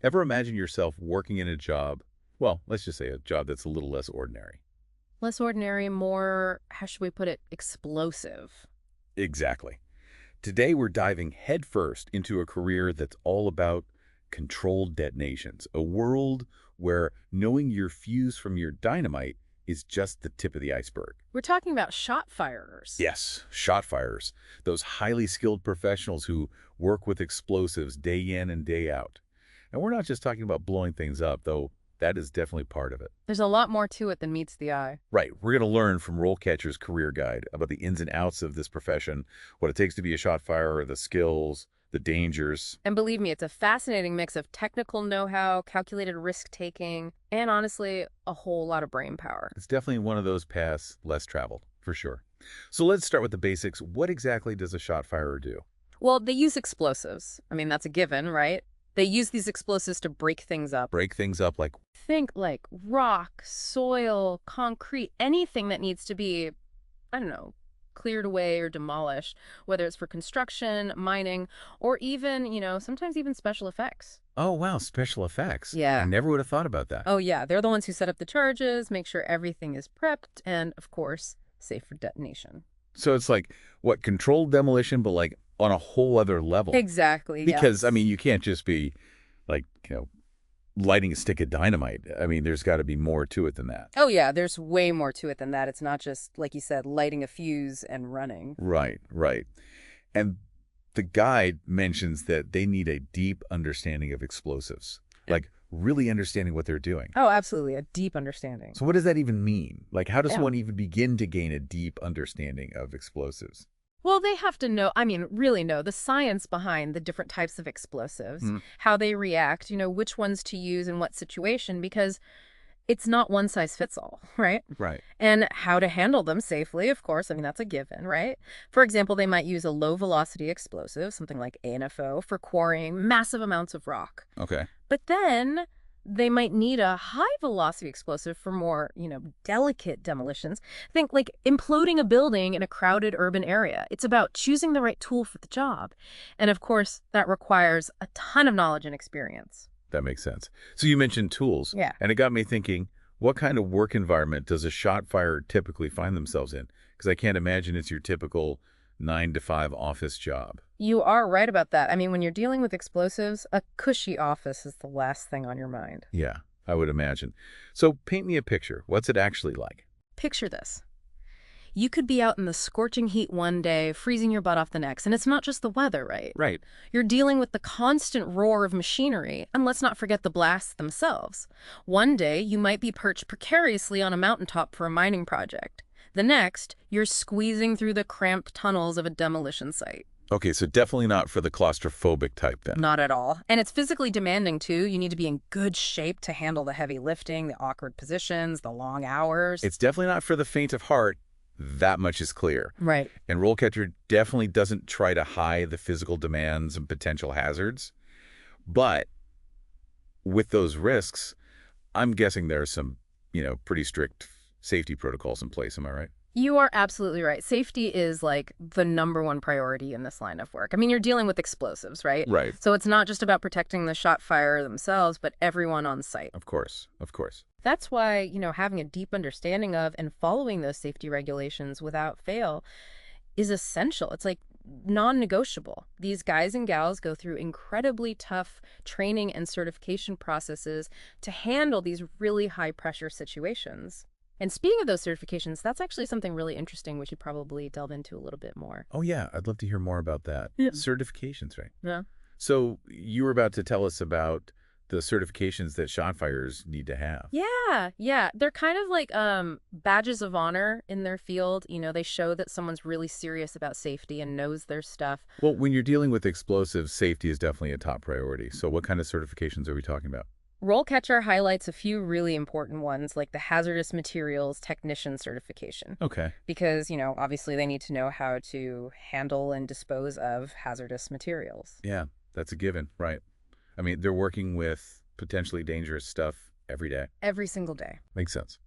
Ever imagine yourself working in a job, well, let's just say a job that's a little less ordinary? Less ordinary, more, how should we put it, explosive. Exactly. Today, we're diving headfirst into a career that's all about controlled detonations, a world where knowing your fuse from your dynamite is just the tip of the iceberg. We're talking about shot firers. Yes, shotfirers, those highly skilled professionals who work with explosives day in and day out. And we're not just talking about blowing things up, though that is definitely part of it. There's a lot more to it than meets the eye. Right. We're going to learn from RoleCatcher's career guide about the ins and outs of this profession, what it takes to be a shot firer, the skills, the dangers. And believe me, it's a fascinating mix of technical know-how, calculated risk-taking, and honestly, a whole lot of brain power. It's definitely one of those paths less traveled, for sure. So let's start with the basics. What exactly does a shot firer do? Well, they use explosives. I mean, that's a given, right? They use these explosives to break things up. Break things up like, Think like rock, soil, concrete, anything that needs to be, I don't know, cleared away or demolished, whether it's for construction, mining, or even, sometimes even special effects. oh, wow, special effects. I Yeah. never would have thought about that. Oh, yeah. They're the ones who set up the charges, make sure everything is prepped, and, of course, safe for detonation. So it's like, what, controlled demolition, but like on a whole other level. Exactly, Because, I yes. mean, you can't just be like, lighting a stick of dynamite. I mean, there's got to be more to it than that. Oh, yeah, there's way more to it than that. It's not just, like you said, lighting a fuse and running. Right, right. And the guide mentions that they need a deep understanding of explosives, like really understanding what they're doing. Oh, absolutely, a deep understanding. So what does that even mean? Like, how does Yeah. one even begin to gain a deep understanding of explosives? Well, they have to know, I mean, really know the science behind the different types of explosives, Mm, how they react, which ones to use in what situation, because it's not one size fits all, right? right. And how to handle them safely, of course. I mean, that's a given, right? For example, they might use a low velocity explosive, something like ANFO, for quarrying massive amounts of rock. Okay. But then they might need a high velocity explosive for more, delicate demolitions. Think like imploding a building in a crowded urban area. It's about choosing the right tool for the job. And of course, that requires a ton of knowledge and experience. That makes sense. So you mentioned tools, Yeah. and it got me thinking, what kind of work environment does a shot firer typically find themselves in? Because I can't imagine it's your typical 9 to 5 office job. You are right about that. I mean, when you're dealing with explosives, a cushy office is the last thing on your mind. Yeah, I would imagine. So paint me a picture. What's it actually like? Picture this. You could be out in the scorching heat one day, freezing your butt off the next, and it's not just the weather, right? Right. You're dealing with the constant roar of machinery, and let's not forget the blasts themselves. One day, you might be perched precariously on a mountaintop for a mining project. The next, you're squeezing through the cramped tunnels of a demolition site. Okay, so definitely not for the claustrophobic type then. Not at all. And it's physically demanding, too. You need to be in good shape to handle the heavy lifting, the awkward positions, the long hours. It's definitely not for the faint of heart. That much is clear. Right. And RoleCatcher definitely doesn't try to hide the physical demands and potential hazards. But with those risks, I'm guessing there are some, pretty strict safety protocols in place. Am I right? You are absolutely right. Safety is like the number one priority in this line of work. I mean, you're dealing with explosives, right? Right. So it's not just about protecting the shot fire themselves, but everyone on site. Of course. Of course. That's why, having a deep understanding of and following those safety regulations without fail is essential. It's like non-negotiable. These guys and gals go through incredibly tough training and certification processes to handle these really high pressure situations. And speaking of those certifications, that's actually something really interesting we should probably delve into a little bit more. Oh, yeah. I'd love to hear more about that. Yeah. Certifications, right? Yeah. So you were about to tell us about the certifications that shot firers need to have. Yeah, yeah. They're kind of like badges of honor in their field. They show that someone's really serious about safety and knows their stuff. Well, when you're dealing with explosives, safety is definitely a top priority. So what kind of certifications are we talking about? RoleCatcher highlights a few really important ones, like the Hazardous Materials Technician certification. Okay. Because, obviously they need to know how to handle and dispose of hazardous materials. Yeah, that's a given, right? I mean, they're working with potentially dangerous stuff every day. Every single day. Makes sense.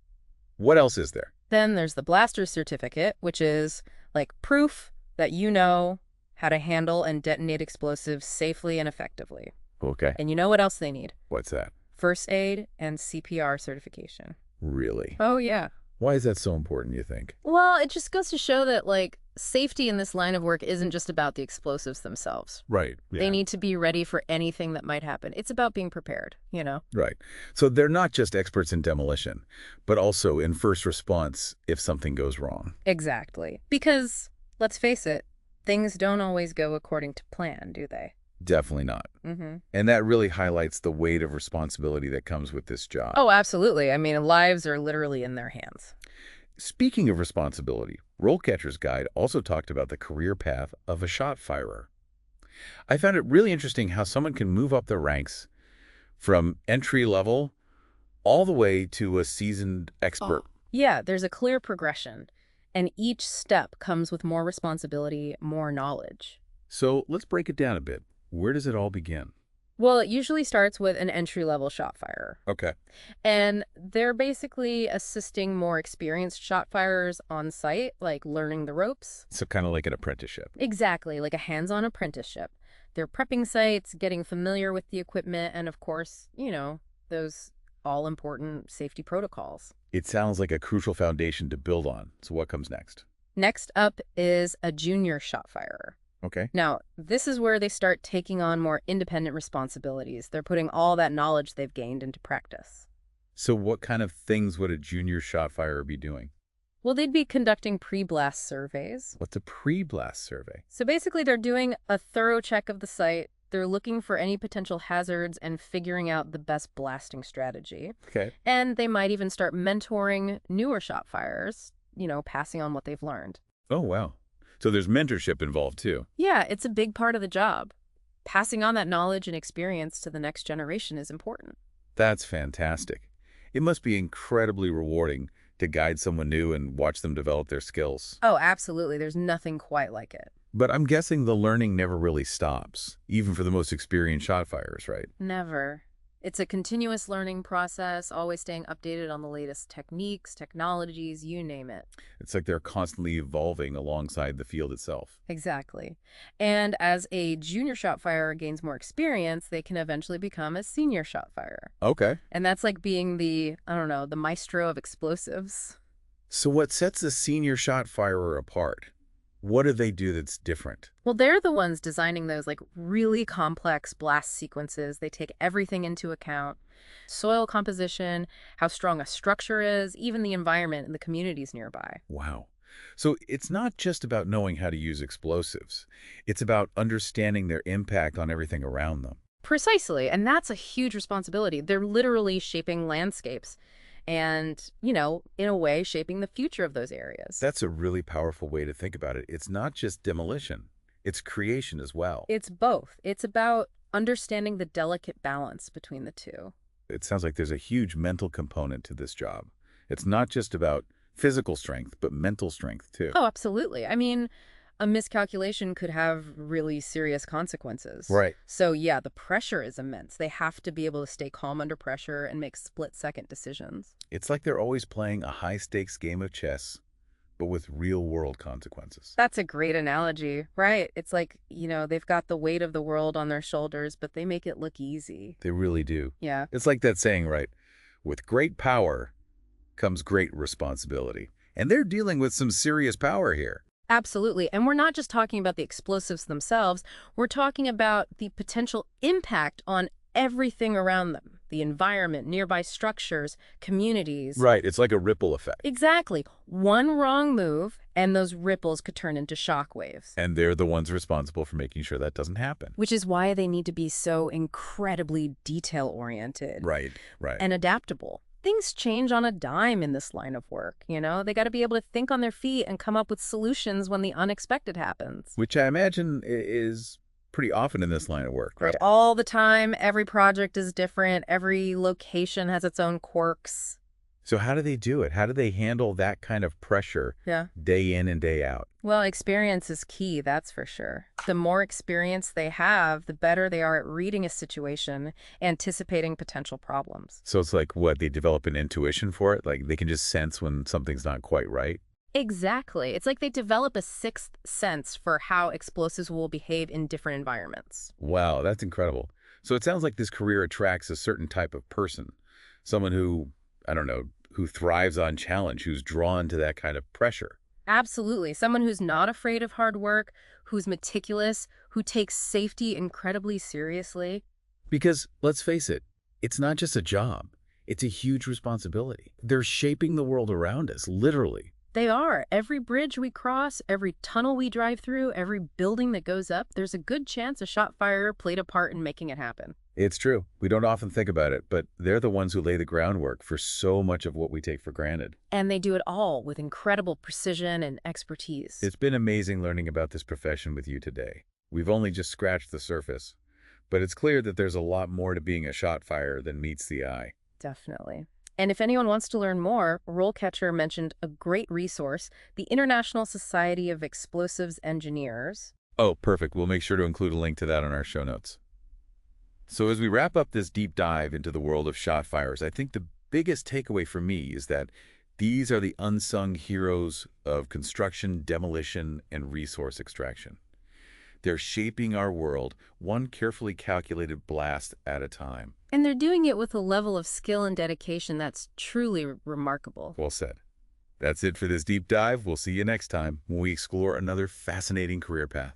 What else is there? Then there's the Blaster Certificate, which is like proof that you know how to handle and detonate explosives safely and effectively. Okay. And you know what else they need? What's that? First aid and CPR certification. Really? Oh, yeah. Why is that so important, you think? Well, it just goes to show that, like, safety in this line of work isn't just about the explosives themselves. Right. They Yeah. need to be ready for anything that might happen. It's about being prepared, you know? Right. So they're not just experts in demolition, but also in first response if something goes wrong. Exactly. Because, let's face it, things don't always go according to plan, do they? Definitely not. Mm-hmm. And that really highlights the weight of responsibility that comes with this job. Oh, absolutely. I mean, lives are literally in their hands. Speaking of responsibility, RoleCatcher's Guide also talked about the career path of a Shotfirer. I found it really interesting how someone can move up the ranks from entry level all the way to a seasoned expert. Yeah, there's a clear progression, and each step comes with more responsibility, more knowledge. So let's break it down a bit. Where does it all begin? Well, it usually starts with an entry-level shot firer, Okay. and they're basically assisting more experienced shot firers on site, like learning the ropes. So kind of like an apprenticeship. Exactly, like a hands-on apprenticeship. They're prepping sites, getting familiar with the equipment, and of course, you know, those all-important safety protocols. It sounds like a crucial foundation to build on. So what comes next? Next up is a junior shot firer. Okay. Now, this is where they start taking on more independent responsibilities. They're putting all that knowledge they've gained into practice. So what kind of things would a junior Shotfirer be doing? Well, they'd be conducting pre-blast surveys. What's a pre-blast survey? So basically, they're doing a thorough check of the site. They're looking for any potential hazards and figuring out the best blasting strategy. Okay. And they might even start mentoring newer shot firers, you know, passing on what they've learned. Oh, wow. So there's mentorship involved too. Yeah, it's a big part of the job. Passing on that knowledge and experience to the next generation is important. That's fantastic. It must be incredibly rewarding to guide someone new and watch them develop their skills. Oh, absolutely. There's nothing quite like it. But I'm guessing the learning never really stops, even for the most experienced Shotfirers, right? Never. It's a continuous learning process, always staying updated on the latest techniques, technologies, you name it. It's like they're constantly evolving alongside the field itself. Exactly. And as a junior shot firer gains more experience, they can eventually become a senior shot firer. Okay. And that's like being the, I don't know, the maestro of explosives. So what sets a senior Shotfirer apart? What do they do that's different? Well, they're the ones designing those like really complex blast sequences. They take everything into account. Soil composition, how strong a structure is, even the environment and the communities nearby. Wow. So it's not just about knowing how to use explosives. It's about understanding their impact on everything around them. Precisely, and that's a huge responsibility. They're literally shaping landscapes and, you know, in a way, shaping the future of those areas. That's a really powerful way to think about it. It's not just demolition. It's creation as well. It's both. It's about understanding the delicate balance between the two. It sounds like there's a huge mental component to this job. It's not just about physical strength, but mental strength too. Oh, absolutely. I mean, a miscalculation could have really serious consequences. Right. So yeah, the pressure is immense. They have to be able to stay calm under pressure and make split-second decisions. It's like they're always playing a high-stakes game of chess, but with real-world consequences. That's a great analogy, right? It's like, you know, they've got the weight of the world on their shoulders, but they make it look easy. They really do. Yeah. It's like that saying, right? With great power comes great responsibility. And they're dealing with some serious power here. Absolutely. And we're not just talking about the explosives themselves. We're talking about the potential impact on everything around them, the environment, nearby structures, communities. Right. It's like a ripple effect. Exactly. One wrong move, and those ripples could turn into shock waves. And they're the ones responsible for making sure that doesn't happen. Which is why they need to be so incredibly detail-oriented. Right. And adaptable. Things change on a dime in this line of work, you know? They got to be able to think on their feet and come up with solutions when the unexpected happens. Which I imagine is pretty often in this line of work, right? All the time, every project is different, every location has its own quirks. So how do they do it? How do they handle that kind of pressure day in and day out? Well, experience is key, that's for sure. The more experience they have, the better they are at reading a situation, anticipating potential problems. So it's like, what, they develop an intuition for it? Like they can just sense when something's not quite right? Exactly. It's like they develop a sixth sense for how explosives will behave in different environments. Wow, that's incredible. So it sounds like this career attracts a certain type of person, someone who, I don't know, who thrives on challenge, who's drawn to that kind of pressure. Absolutely. Someone who's not afraid of hard work, who's meticulous, who takes safety incredibly seriously. Because, let's face it, it's not just a job. It's a huge responsibility. They're shaping the world around us, literally. They are. Every bridge we cross, every tunnel we drive through, every building that goes up, there's a good chance a shot firer played a part in making it happen. It's true. We don't often think about it, but they're the ones who lay the groundwork for so much of what we take for granted. And they do it all with incredible precision and expertise. It's been amazing learning about this profession with you today. We've only just scratched the surface, but it's clear that there's a lot more to being a shot firer than meets the eye. Definitely. And if anyone wants to learn more, RoleCatcher mentioned a great resource, the International Society of Explosives Engineers. Oh, perfect. We'll make sure to include a link to that on our show notes. So as we wrap up this deep dive into the world of shot firers, I think the biggest takeaway for me is that these are the unsung heroes of construction, demolition, and resource extraction. They're shaping our world, one carefully calculated blast at a time. And they're doing it with a level of skill and dedication that's truly remarkable. Well said. That's it for this deep dive. We'll see you next time when we explore another fascinating career path.